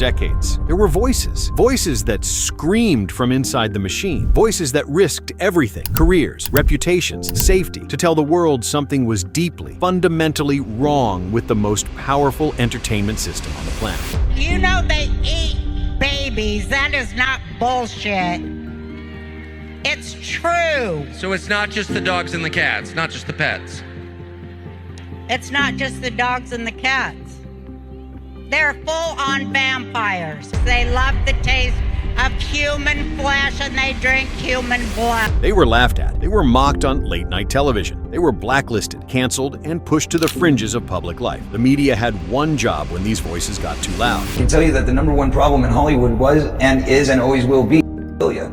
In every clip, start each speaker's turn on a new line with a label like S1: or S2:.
S1: decades. There were voices that screamed from inside the machine, voices that risked everything, careers, reputations, safety, to tell the world something was deeply, fundamentally wrong with the most powerful entertainment system on the planet.
S2: You know they eat babies. That is not bullshit. It's true.
S3: So it's not just the dogs and the cats, not just the pets.
S2: It's not just the dogs and the cats. They're full-on vampires. They love the taste of human flesh and they drink human blood.
S1: They were laughed at. They were mocked on late-night television. They were blacklisted, canceled, and pushed to the fringes of public life. The media had one job when these voices got too loud.
S4: I can tell you that the number one problem in Hollywood was and is and always will be pedophilia.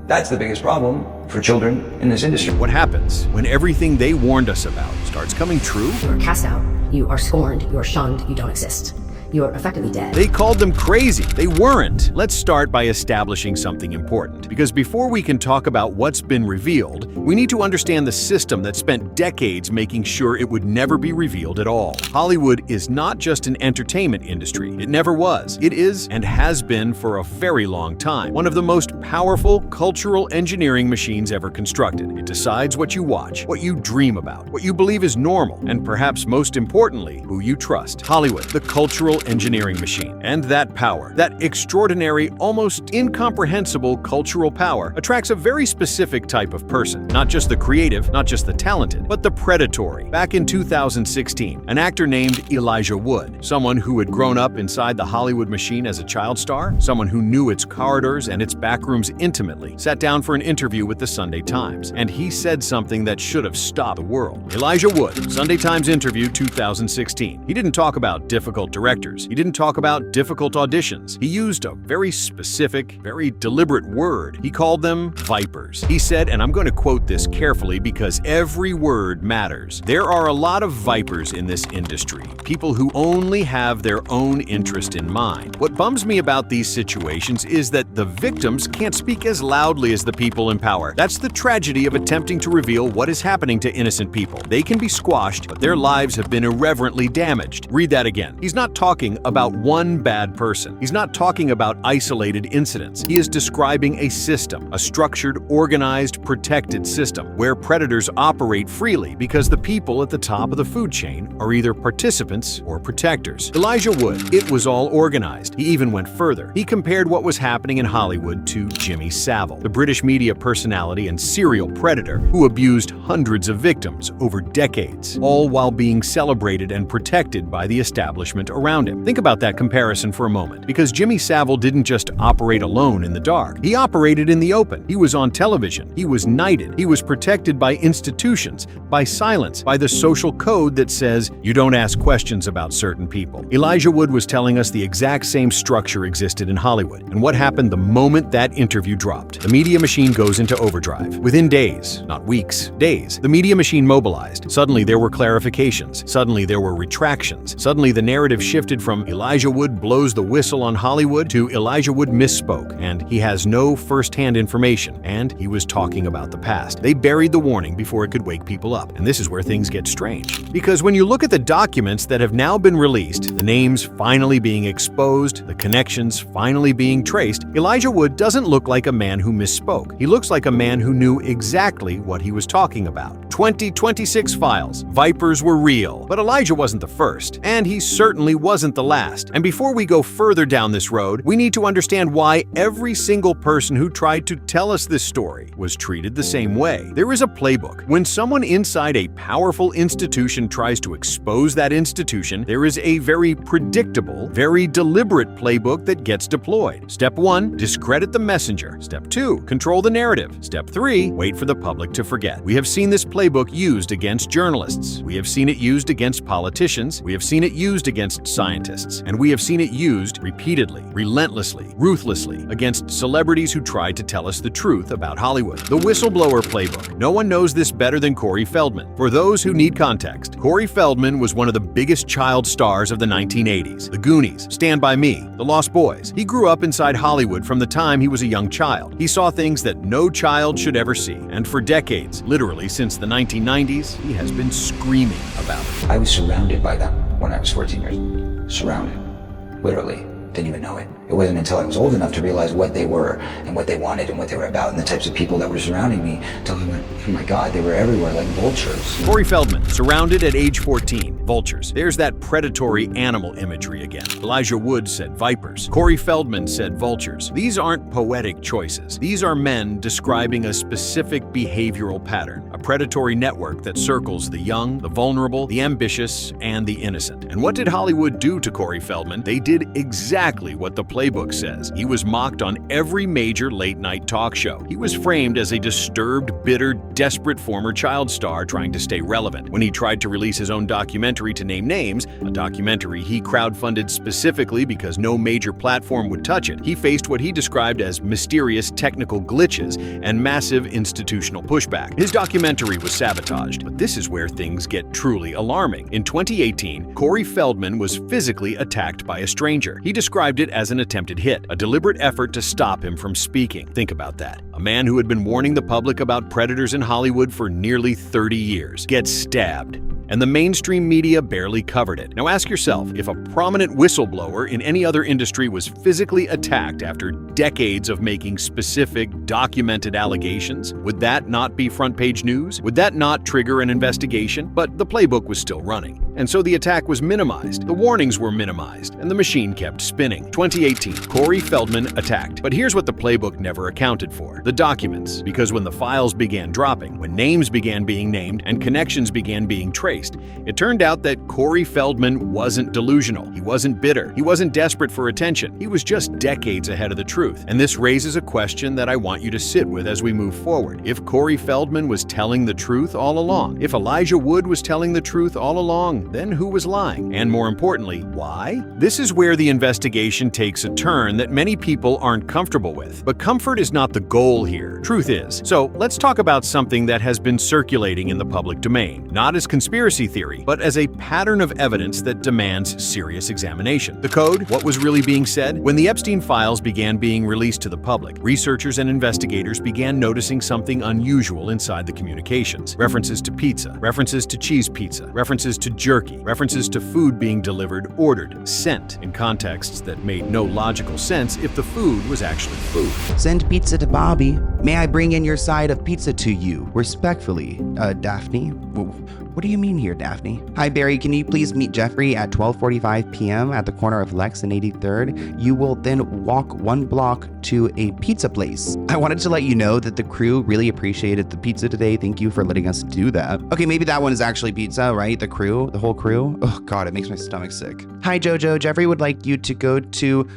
S4: That's the biggest problem for children in this industry.
S1: What happens when everything they warned us about starts coming true?
S5: You are cast out, you are scorned, you are shunned, you don't exist. You are effectively dead.
S1: They called them crazy. They weren't. Let's start by establishing something important. Because before we can talk about what's been revealed, we need to understand the system that spent decades making sure it would never be revealed at all. Hollywood is not just an entertainment industry. It never was. It is and has been for a very long time one of the most powerful cultural engineering machines ever constructed. It decides what you watch, what you dream about, what you believe is normal, and perhaps most importantly, who you trust. Hollywood, the cultural engineering machine. And that power, that extraordinary, almost incomprehensible cultural power, attracts a very specific type of person. Not just the creative, not just the talented, but the predatory. Back in 2016, an actor named Elijah Wood, someone who had grown up inside the Hollywood machine as a child star, someone who knew its corridors and its backrooms intimately, sat down for an interview with the Sunday Times. And he said something that should have stopped the world. Elijah Wood, Sunday Times interview 2016. He didn't talk about difficult directors. He didn't talk about difficult auditions. He used a very specific, very deliberate word. He called them vipers. He said, and I'm going to quote this carefully because every word matters, "There are a lot of vipers in this industry, people who only have their own interest in mind." What bums me about these situations is that the victims can't speak as loudly as the people in power. That's the tragedy of attempting to reveal what is happening to innocent people. They can be squashed, but their lives have been irreverently damaged. Read that again. He's not talking about one bad person. He's not talking about isolated incidents. He is describing a system, a structured, organized, protected system where predators operate freely because the people at the top of the food chain are either participants or protectors. Elijah Wood, it was all organized. He even went further. He compared what was happening in Hollywood to Jimmy Savile, the British media personality and serial predator who abused hundreds of victims over decades, all while being celebrated and protected by the establishment around him. Think about that comparison for a moment, because Jimmy Savile didn't just operate alone in the dark. He operated in the open. He was on television. He was knighted. He was protected by institutions, by silence, by the social code that says you don't ask questions about certain people. Elijah Wood was telling us the exact same structure existed in Hollywood. And what happened the moment that interview dropped? The media machine goes into overdrive. Within days, not weeks, days, the media machine mobilized. Suddenly there were clarifications. Suddenly there were retractions. Suddenly the narrative shifted from Elijah Wood blows the whistle on Hollywood to Elijah Wood misspoke, and he has no first-hand information, and he was talking about the past. They buried the warning before it could wake people up, and this is where things get strange. Because when you look at the documents that have now been released, the names finally being exposed, the connections finally being traced, Elijah Wood doesn't look like a man who misspoke. He looks like a man who knew exactly what he was talking about. 2026 files. Vipers were real. But Elijah wasn't the first, and he certainly wasn't the last. And before we go further down this road, we need to understand why every single person who tried to tell us this story was treated the same way. There is a playbook. When someone inside a powerful institution tries to expose that institution, there is a very predictable, very deliberate playbook that gets deployed. Step 1, discredit the messenger. Step 2, control the narrative. Step 3, wait for the public to forget. We have seen this playbook used against journalists. We have seen it used against politicians. We have seen it used against scientists. And we have seen it used repeatedly, relentlessly, ruthlessly against celebrities who tried to tell us the truth about Hollywood. The whistleblower playbook. No one knows this better than Corey Feldman. For those who need context, Corey Feldman was one of the biggest child stars of the 1980s. The Goonies, Stand By Me, The Lost Boys. He grew up inside Hollywood from the time he was a young child. He saw things that no child should ever see. And for decades, literally since the 1990s, he has been screaming about it.
S4: I was surrounded by them when I was 14 years old. Surrounded. Literally. Didn't even know it. It wasn't until I was old enough to realize what they were and what they wanted and what they were about and the types of people that were surrounding me. Until I went, oh my God, they were everywhere like vultures.
S1: Corey Feldman, surrounded at age 14. Vultures. There's that predatory animal imagery again. Elijah Wood said vipers. Corey Feldman said vultures. These aren't poetic choices. These are men describing a specific behavioral pattern, a predatory network that circles the young, the vulnerable, the ambitious, and the innocent. And what did Hollywood do to Corey Feldman? They did exactly what the playbook says. He was mocked on every major late-night talk show. He was framed as a disturbed, bitter, desperate former child star trying to stay relevant. When he tried to release his own documentary To Name Names, a documentary he crowdfunded specifically because no major platform would touch it, he faced what he described as mysterious technical glitches and massive institutional pushback. His documentary was sabotaged, but this is where things get truly alarming. In 2018, Corey Feldman was physically attacked by a stranger. He described it as an attempted hit, a deliberate effort to stop him from speaking. Think about that. A man who had been warning the public about predators in Hollywood for nearly 30 years gets stabbed, and the mainstream media barely covered it. Now ask yourself, if a prominent whistleblower in any other industry was physically attacked after decades of making specific, documented allegations, would that not be front-page news? Would that not trigger an investigation? But the playbook was still running, and so the attack was minimized, the warnings were minimized, and the machine kept spinning. 2018, Corey Feldman attacked. But here's what the playbook never accounted for: the documents. Because when the files began dropping, when names began being named, and connections began being traced, it turned out that Corey Feldman wasn't delusional. He wasn't bitter. He wasn't desperate for attention. He was just decades ahead of the truth. And this raises a question that I want you to sit with as we move forward. If Corey Feldman was telling the truth all along, if Elijah Wood was telling the truth all along, then who was lying? And more importantly, why? This is where the investigation takes a turn that many people aren't comfortable with. But comfort is not the goal here. Truth is. So let's talk about something that has been circulating in the public domain, not as conspiracy theory, but as a pattern of evidence that demands serious examination. The code, what was really being said? When the Epstein files began being released to the public, researchers and investigators began noticing something unusual inside the communications. References to pizza, references to cheese pizza, references to jerky, references to food being delivered, ordered, sent, in contexts that made no logical sense if the food was actually food.
S6: Send pizza to Bobby. May I bring in your side of pizza to you? Respectfully, Daphne. What do you mean here, Daphne? Hi, Barry. Can you please meet Jeffrey at 12:45 p.m. at the corner of Lex and 83rd? You will then walk one block to a pizza place. I wanted to let you know that the crew really appreciated the pizza today. Thank you for letting us do that. Okay, maybe that one is actually pizza, right? The crew, the whole crew. Oh God, it makes my stomach sick. Hi, Jojo. Jeffrey would like you to go to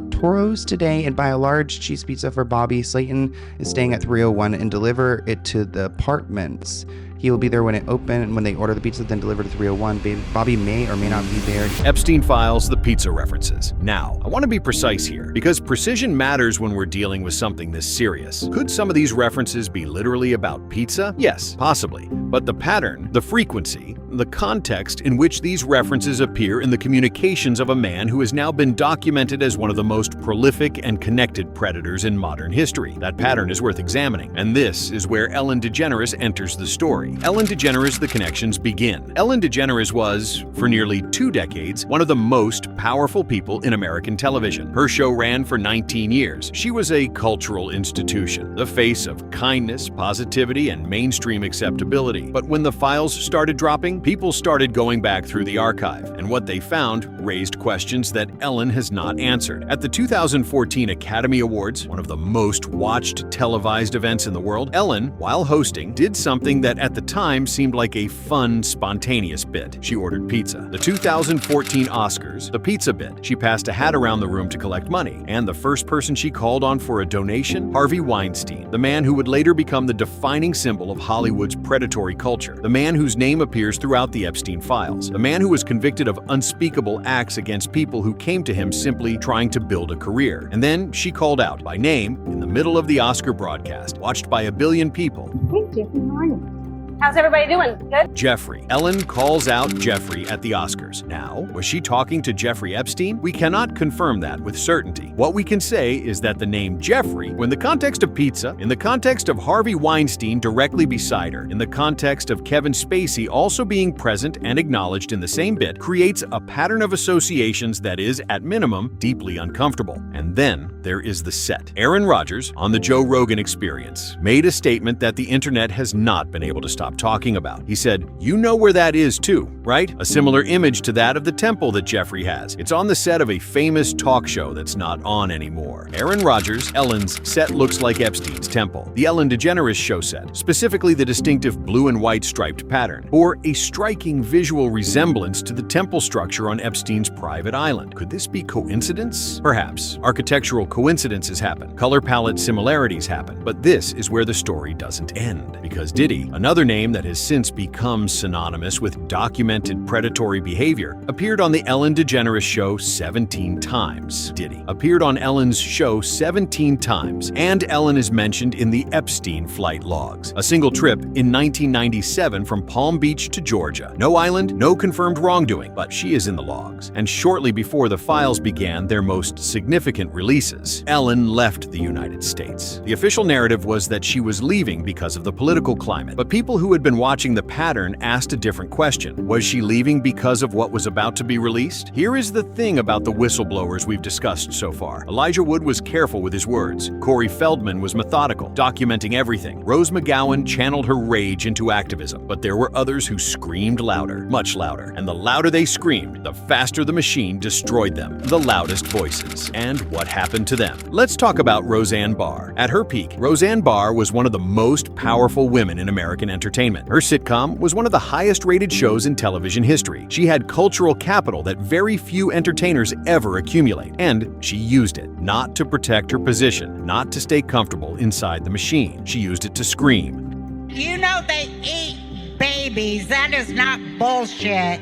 S6: Toro's today and buy a large cheese pizza for Bobby. Slayton is staying at 301 and deliver it to the apartments. He will be there when it opens, and when they order the pizza, then deliver to 301. Bobby may or may not be there.
S1: Epstein files, the pizza references. Now, I want to be precise here, because precision matters when we're dealing with something this serious. Could some of these references be literally about pizza? Yes, possibly. But the pattern, the frequency, the context in which these references appear in the communications of a man who has now been documented as one of the most prolific and connected predators in modern history. That pattern is worth examining, and this is where Ellen DeGeneres enters the story. Ellen DeGeneres, the connections begin. Ellen DeGeneres was, for nearly 2 decades, one of the most powerful people in American television. Her show ran for 19 years. She was a cultural institution, the face of kindness, positivity, and mainstream acceptability. But when the files started dropping, people started going back through the archive, and what they found raised questions that Ellen has not answered. At the 2014 Academy Awards, one of the most watched televised events in the world, Ellen, while hosting, did something that at the time seemed like a fun, spontaneous bit. She ordered pizza. The 2014 Oscars, the pizza bit. She passed a hat around the room to collect money, and the first person she called on for a donation, Harvey Weinstein, the man who would later become the defining symbol of Hollywood's predatory culture, the man whose name appears throughout the Epstein files, the man who was convicted of unspeakable acts against people who came to him simply trying to build a career. And then she called out by name in the middle of the Oscar broadcast, watched by 1 billion people.
S7: Hey, Jeffrey, how are you? How's everybody doing? Good?
S1: Jeffrey. Ellen calls out Jeffrey at the Oscars. Now, was she talking to Jeffrey Epstein? We cannot confirm that with certainty. What we can say is that the name Jeffrey, in the context of pizza, in the context of Harvey Weinstein directly beside her, in the context of Kevin Spacey also being present and acknowledged in the same bit, creates a pattern of associations that is, at minimum, deeply uncomfortable. And then there is the set. Aaron Rodgers, on the Joe Rogan Experience, made a statement that the internet has not been able to stop talking about. He said, "You know where that is too, right? A similar image to that of the temple that Jeffrey has. It's on the set of a famous talk show that's not on anymore." Aaron Rodgers, Ellen's set looks like Epstein's temple, the Ellen DeGeneres show set, specifically the distinctive blue and white striped pattern, or a striking visual resemblance to the temple structure on Epstein's private island. Could this be coincidence? Perhaps. Architectural coincidences happen, color palette similarities happen, but this is where the story doesn't end. Because Diddy, another name that has since become synonymous with documented predatory behavior, appeared on the Ellen DeGeneres show 17 times. Diddy appeared on Ellen's show 17 times, and Ellen is mentioned in the Epstein flight logs. A single trip in 1997 from Palm Beach to Georgia. No island, no confirmed wrongdoing, but she is in the logs. And shortly before the files began their most significant releases, Ellen left the United States. The official narrative was that she was leaving because of the political climate, but people who had been watching the pattern asked a different question. Was she leaving because of what was about to be released? Here is the thing about the whistleblowers we've discussed so far. Elijah Wood was careful with his words. Corey Feldman was methodical, documenting everything. Rose McGowan channeled her rage into activism, but there were others who screamed louder, much louder. And the louder they screamed, the faster the machine destroyed them. The loudest voices. And what happened to them? Let's talk about Roseanne Barr. At her peak, Roseanne Barr was one of the most powerful women in American entertainment. Her sitcom was one of the highest-rated shows in television history. She had cultural capital that very few entertainers ever accumulate, and she used it, not to protect her position, not to stay comfortable inside the machine. She used it to scream.
S2: You know they eat babies. That is not bullshit.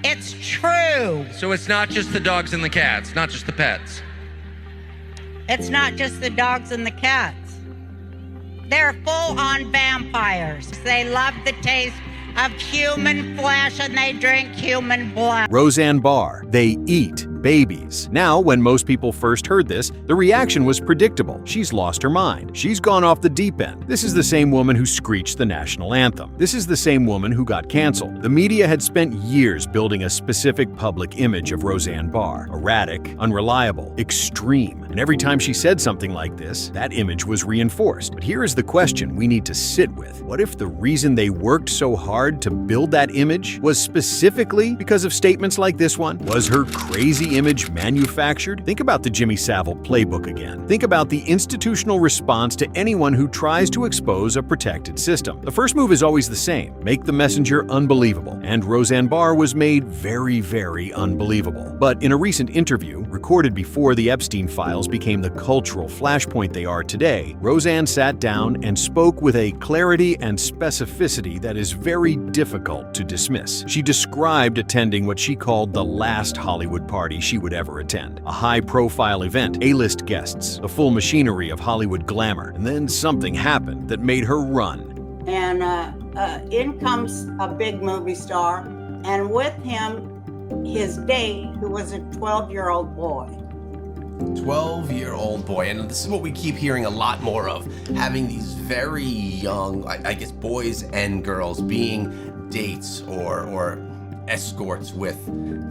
S2: It's true.
S3: So it's not just the dogs and the cats, not just the pets.
S2: It's not just the dogs and the cats. They're full-on vampires. They love the taste of human flesh and they drink human blood.
S1: Roseanne Barr. They eat babies. Now, when most people first heard this, the reaction was predictable. She's lost her mind. She's gone off the deep end. This is the same woman who screeched the national anthem. This is the same woman who got canceled. The media had spent years building a specific public image of Roseanne Barr. Erratic, unreliable, extreme. And every time she said something like this, that image was reinforced. But here is the question we need to sit with. What if the reason they worked so hard to build that image was specifically because of statements like this one? Was her crazy image manufactured? Think about the Jimmy Savile playbook again. Think about the institutional response to anyone who tries to expose a protected system. The first move is always the same. Make the messenger unbelievable. And Roseanne Barr was made very, very unbelievable. But in a recent interview, recorded before the Epstein files became the cultural flashpoint they are today, Roseanne sat down and spoke with a clarity and specificity that is very difficult to dismiss. She described attending what she called the last Hollywood party she would ever attend. A high-profile event, A-list guests, the full machinery of Hollywood glamour. And then something happened that made her run.
S8: And in comes a big movie star, and with him, his date, who was a 12-year-old boy.
S9: 12-year-old boy, and this is what we keep hearing a lot more of, having these very young, I guess, boys and girls being dates or escorts with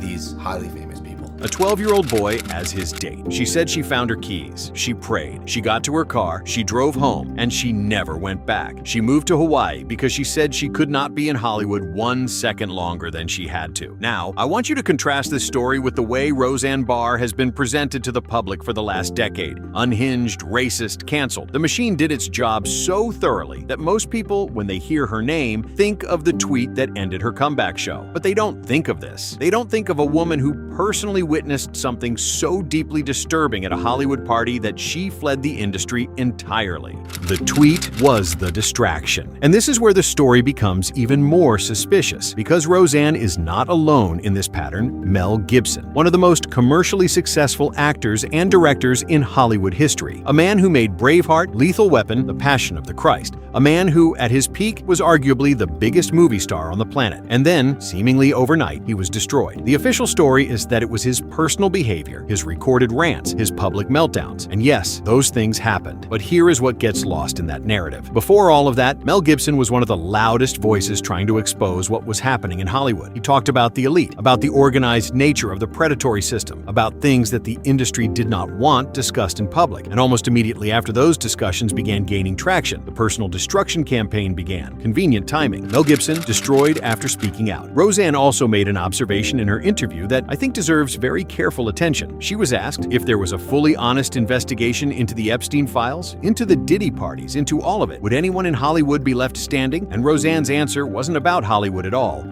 S9: these highly famous people.
S1: A 12-year-old boy as his date. She said she found her keys. She prayed. She got to her car. She drove home, and she never went back. She moved to Hawaii because she said she could not be in Hollywood 1 second longer than she had to. Now, I want you to contrast this story with the way Roseanne Barr has been presented to the public for the last decade. Unhinged, racist, canceled. The machine did its job so thoroughly that most people, when they hear her name, think of the tweet that ended her comeback show. But they don't think of this. They don't think of a woman who personally witnessed something so deeply disturbing at a Hollywood party that she fled the industry entirely. The tweet was the distraction. And this is where the story becomes even more suspicious, because Roseanne is not alone in this pattern. Mel Gibson, one of the most commercially successful actors and directors in Hollywood history, a man who made Braveheart, Lethal Weapon, The Passion of the Christ, a man who, at his peak, was arguably the biggest movie star on the planet, and then, seemingly overnight, he was destroyed. The official story is that it was his personal behavior, his recorded rants, his public meltdowns, and yes, those things happened. But here is what gets lost in that narrative. Before all of that, Mel Gibson was one of the loudest voices trying to expose what was happening in Hollywood. He talked about the elite, about the organized nature of the predatory system, about things that the industry did not want discussed in public. And almost immediately after those discussions began gaining traction, the personal destruction campaign began. Convenient timing. Mel Gibson destroyed after speaking out. Roseanne also made an observation in her interview that I think deserves very careful attention. She was asked if there was a fully honest investigation into the Epstein files, into the Diddy parties, into all of it, would anyone in Hollywood be left standing? And Roseanne's answer wasn't about Hollywood at all.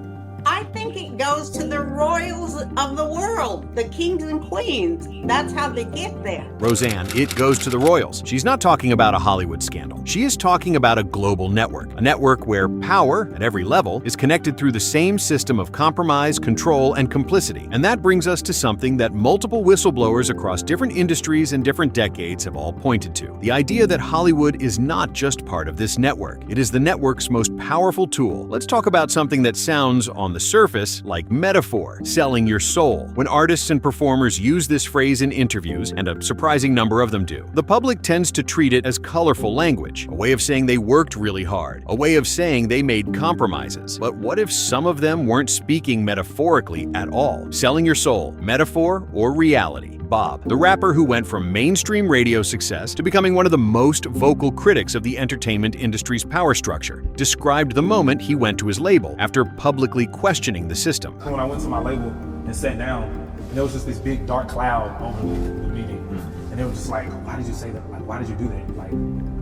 S8: I think it goes to the royals of the world, the kings and queens. That's how they get there.
S1: Roseanne, it goes to the royals. She's not talking about a Hollywood scandal. She is talking about a global network, a network where power, at every level, is connected through the same system of compromise, control, and complicity. And that brings us to something that multiple whistleblowers across different industries and different decades have all pointed to. The idea that Hollywood is not just part of this network. It is the network's most powerful tool. Let's talk about something that sounds, on the surface, like metaphor, selling your soul. When artists and performers use this phrase in interviews, and a surprising number of them do, the public tends to treat it as colorful language, a way of saying they worked really hard, a way of saying they made compromises. But what if some of them weren't speaking metaphorically at all? Selling your soul, metaphor or reality? Bob, the rapper who went from mainstream radio success to becoming one of the most vocal critics of the entertainment industry's power structure, described the moment he went to his label after publicly questioning the system.
S7: When I went to my label and sat down, and there was just this big dark cloud over the meeting, and it was just like, why did you say that? Like, why did you do that? Like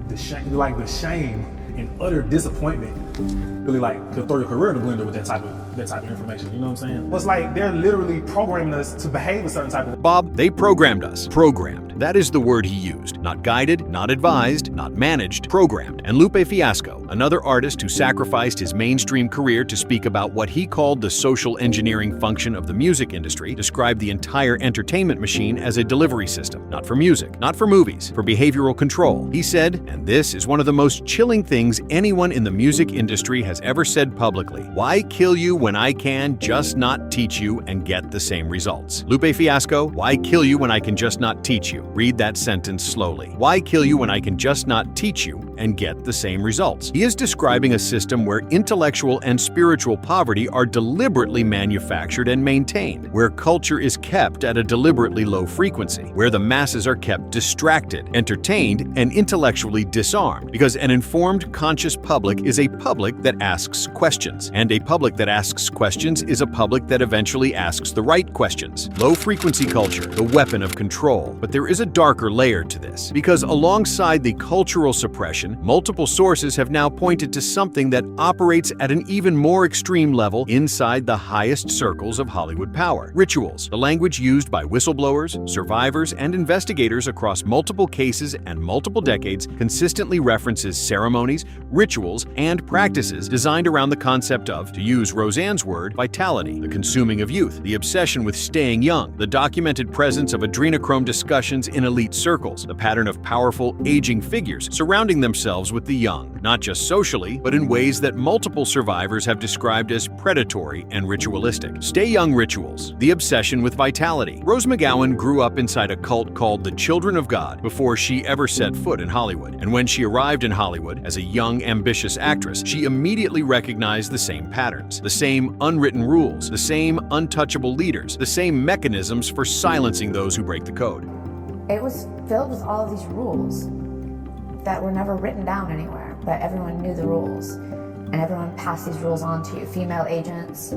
S7: the shame and utter disappointment really could throw your career in the blender with that type of information. You know what I'm saying? It's like they're literally programming us to behave a certain type of way.
S1: Bob, they programmed us. Programmed. That is the word he used. Not guided, not advised, not managed, programmed. And Lupe Fiasco, another artist who sacrificed his mainstream career to speak about what he called the social engineering function of the music industry, described the entire entertainment machine as a delivery system. Not for music, not for movies, for behavioral control. He said, and this is one of the most chilling things anyone in the music industry has ever said publicly, why kill you when I can just not teach you and get the same results? Lupe Fiasco, why kill you when I can just not teach you? Read that sentence slowly. Why kill you when I can just not teach you and get the same results? He is describing a system where intellectual and spiritual poverty are deliberately manufactured and maintained, where culture is kept at a deliberately low frequency, where the masses are kept distracted, entertained, and intellectually disarmed, because an informed, conscious public is a public that asks questions, and a public that asks questions is a public that eventually asks the right questions. Low-frequency culture, the weapon of control. But there is a darker layer to this, because alongside the cultural suppression, multiple sources have now pointed to something that operates at an even more extreme level inside the highest circles of Hollywood power. Rituals, the language used by whistleblowers, survivors, and investigators across multiple cases and multiple decades, consistently references ceremonies, rituals, and practices designed around the concept of, to use Roseanne's word, vitality, the consuming of youth, the obsession with staying young, the documented presence of adrenochrome discussions in elite circles, the pattern of powerful, aging figures surrounding themselves with the young, not just socially, but in ways that multiple survivors have described as predatory and ritualistic. Stay young rituals, the obsession with vitality. Rose McGowan grew up inside a cult called the Children of God before she ever set foot in Hollywood, and when she arrived in Hollywood as a young, ambitious actress, she immediately recognized the same patterns, the same unwritten rules, the same untouchable leaders, the same mechanisms for silencing those who break the code.
S10: It was filled with all of these rules that were never written down anywhere, but everyone knew the rules, and everyone passed these rules on to you. Female agents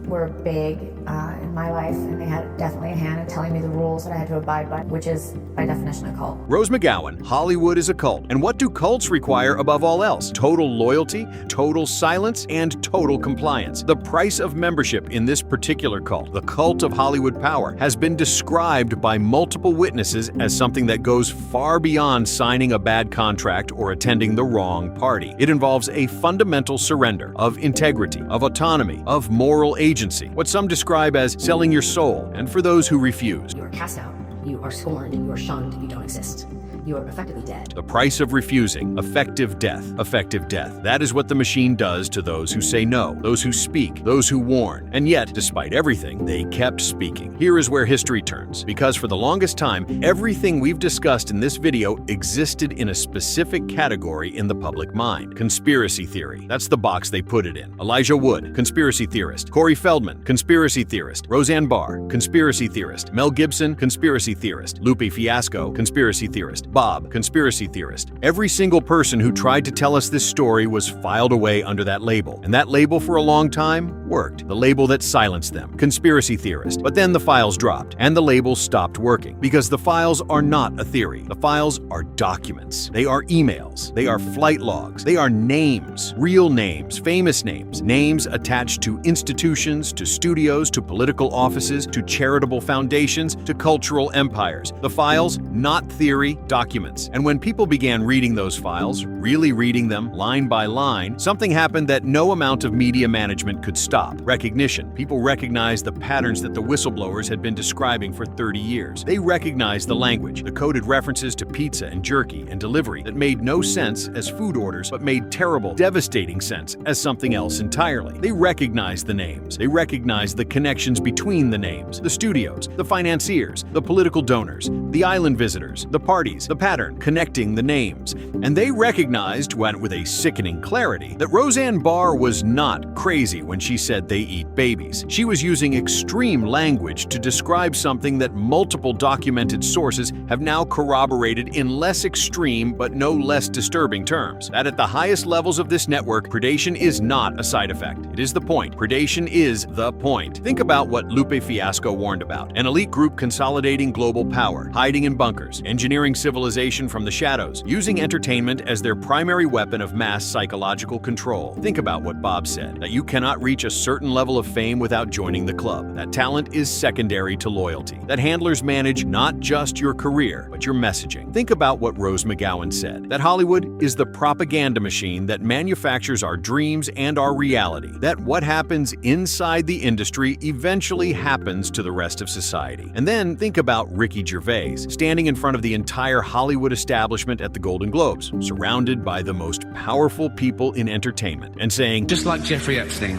S10: were big in my life, and they had definitely a hand in telling me the rules that I had to abide by, which is by definition a cult.
S1: Rose McGowan, Hollywood is a cult. And what do cults require above all else? Total loyalty, total silence, and total compliance. The price of membership in this particular cult, the cult of Hollywood power, has been described by multiple witnesses as something that goes far beyond signing a bad contract or attending the wrong party. It involves a fundamental surrender of integrity, of autonomy, of moral agency, what some describe as selling your soul, and for those who refuse.
S5: You are cast out. You are scorned. You are shunned. You don't exist. You are effectively dead.
S1: The price of refusing, effective death. Effective death. That is what the machine does to those who say no, those who speak, those who warn. And yet, despite everything, they kept speaking. Here is where history turns, because for the longest time, everything we've discussed in this video existed in a specific category in the public mind. Conspiracy theory. That's the box they put it in. Elijah Wood, conspiracy theorist. Corey Feldman, conspiracy theorist. Roseanne Barr, conspiracy theorist. Mel Gibson, conspiracy theorist. Lupe Fiasco, conspiracy theorist. Bob, conspiracy theorist. Every single person who tried to tell us this story was filed away under that label. And that label for a long time worked. The label that silenced them. Conspiracy theorist. But then the files dropped, and the label stopped working. Because the files are not a theory. The files are documents. They are emails. They are flight logs. They are names. Real names. Famous names. Names attached to institutions, to studios, to political offices, to charitable foundations, to cultural empires. The files, not theory, documents. And when people began reading those files, really reading them line by line, something happened that no amount of media management could stop. Recognition. People recognized the patterns that the whistleblowers had been describing for 30 years. They recognized the language, the coded references to pizza and jerky and delivery that made no sense as food orders, but made terrible, devastating sense as something else entirely. They recognized the names. They recognized the connections between the names, the studios, the financiers, the political donors, the island visitors, the parties, the pattern connecting the names. And they recognized, with a sickening clarity, that Roseanne Barr was not crazy when she said they eat babies. She was using extreme language to describe something that multiple documented sources have now corroborated in less extreme but no less disturbing terms. That at the highest levels of this network, predation is not a side effect. It is the point. Predation is the point. Think about what Lupe Fiasco warned about. An elite group consolidating global power, hiding in bunkers, engineering civilization from the shadows, using entertainment as their primary weapon of mass psychological control. Think about what Bob said, that you cannot reach a certain level of fame without joining the club. That talent is secondary to loyalty. That handlers manage not just your career, but your messaging. Think about what Rose McGowan said, that Hollywood is the propaganda machine that manufactures our dreams and our reality. That what happens inside the industry eventually happens to the rest of society. And then think about Ricky Gervais, standing in front of the entire Hollywood establishment at the Golden Globes, surrounded by the most powerful people in entertainment, and saying,
S11: just like Jeffrey Epstein.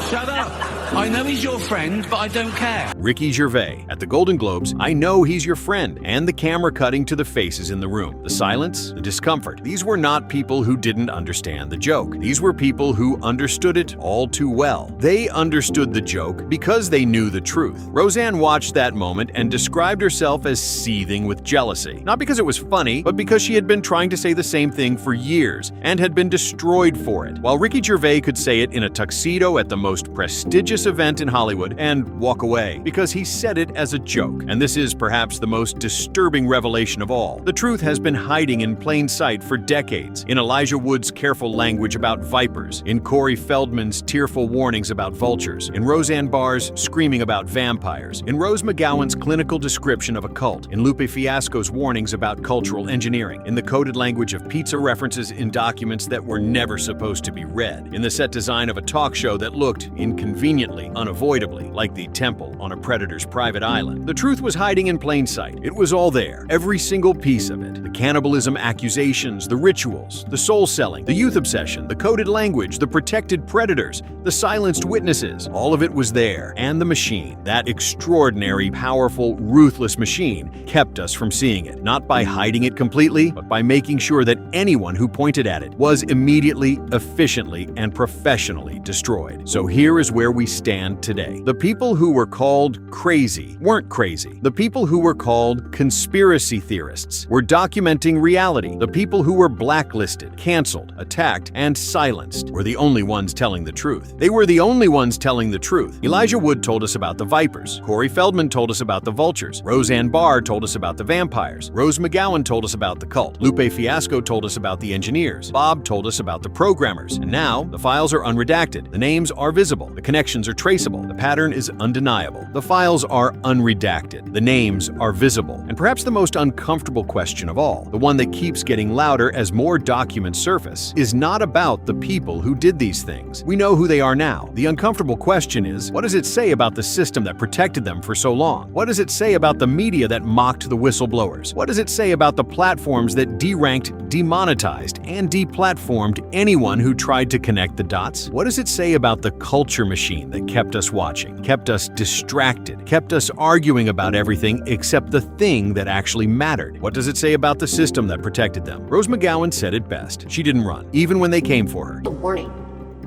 S11: Shut up! I know he's your friend, but I don't care.
S1: Ricky Gervais at the Golden Globes, I know he's your friend, and the camera cutting to the faces in the room. The silence, the discomfort. These were not people who didn't understand the joke. These were people who understood it all too well. They understood the joke because they knew the truth. Roseanne watched that moment and described herself as seething with jealousy. Not because it was funny, but because she had been trying to say the same thing for years and had been destroyed for it. While Ricky Gervais could say it in a tuxedo at the most prestigious event in Hollywood and walk away because he said it as a joke. And this is perhaps the most disturbing revelation of all. The truth has been hiding in plain sight for decades. In Elijah Wood's careful language about vipers, in Corey Feldman's tearful warnings about vultures, in Roseanne Barr's screaming about vampires, in Rose McGowan's clinical description of a cult, in Lupe Fiasco's warnings about cultural engineering, in the coded language of pizza references in documents that were never supposed to be read, in the set design of a talk show that looked inconveniently, unavoidably, like the temple on a predator's private island. The truth was hiding in plain sight. It was all there, every single piece of it. The cannibalism accusations, the rituals, the soul selling, the youth obsession, the coded language, the protected predators, the silenced witnesses. All of it was there. And the machine, that extraordinary, powerful, ruthless machine, kept us from seeing it. Not by hiding it completely, but by making sure that anyone who pointed at it was immediately, efficiently, and professionally destroyed. So here is where we stand today. The people who were called crazy weren't crazy. The people who were called conspiracy theorists were documenting reality. The people who were blacklisted, canceled, attacked, and silenced were the only ones telling the truth. They were the only ones telling the truth. Elijah Wood told us about the Vipers. Corey Feldman told us about the Vultures. Roseanne Barr told us about the vampires. Rose McGowan told us about the cult. Lupe Fiasco told us about the engineers. Bob told us about the programmers. And now, the files are unredacted. The names are visible. The connections are traceable. The pattern is undeniable. The files are unredacted. The names are visible. And perhaps the most uncomfortable question of all, the one that keeps getting louder as more documents surface, is not about the people who did these things. We know who they are now. The uncomfortable question is, what does it say about the system that protected them for so long? What does it say about the media that mocked the whistleblowers? What does it say about the platforms that deranked, demonetized, and deplatformed anyone who tried to connect the dots? What does it say about the culture machine that kept us watching, kept us distracted, kept us arguing about everything except the thing that actually mattered? What does it say about the system that protected them? Rose McGowan said it best. She didn't run, even when they came for her.
S5: A warning.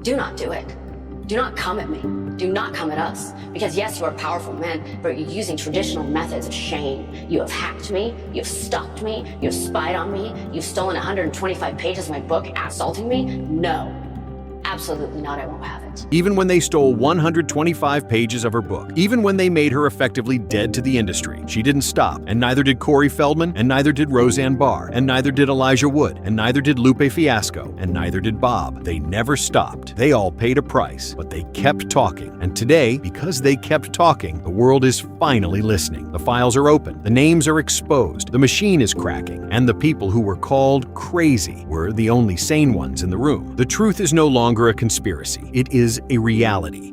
S5: Do not do it. Do not come at me. Do not come at us. Because yes, you are powerful men, but you're using traditional methods of shame. You have hacked me, you've stalked me, you've spied on me, you've stolen 125 pages of my book, assaulting me. No. Absolutely not, I won't have it.
S1: Even when they stole 125 pages of her book, even when they made her effectively dead to the industry, she didn't stop, and neither did Corey Feldman, and neither did Roseanne Barr, and neither did Elijah Wood, and neither did Lupe Fiasco, and neither did Bob. They never stopped. They all paid a price, but they kept talking. And today, because they kept talking, the world is finally listening. The files are open, the names are exposed, the machine is cracking, and the people who were called crazy were the only sane ones in the room. The truth is no longer a conspiracy. It is a reality.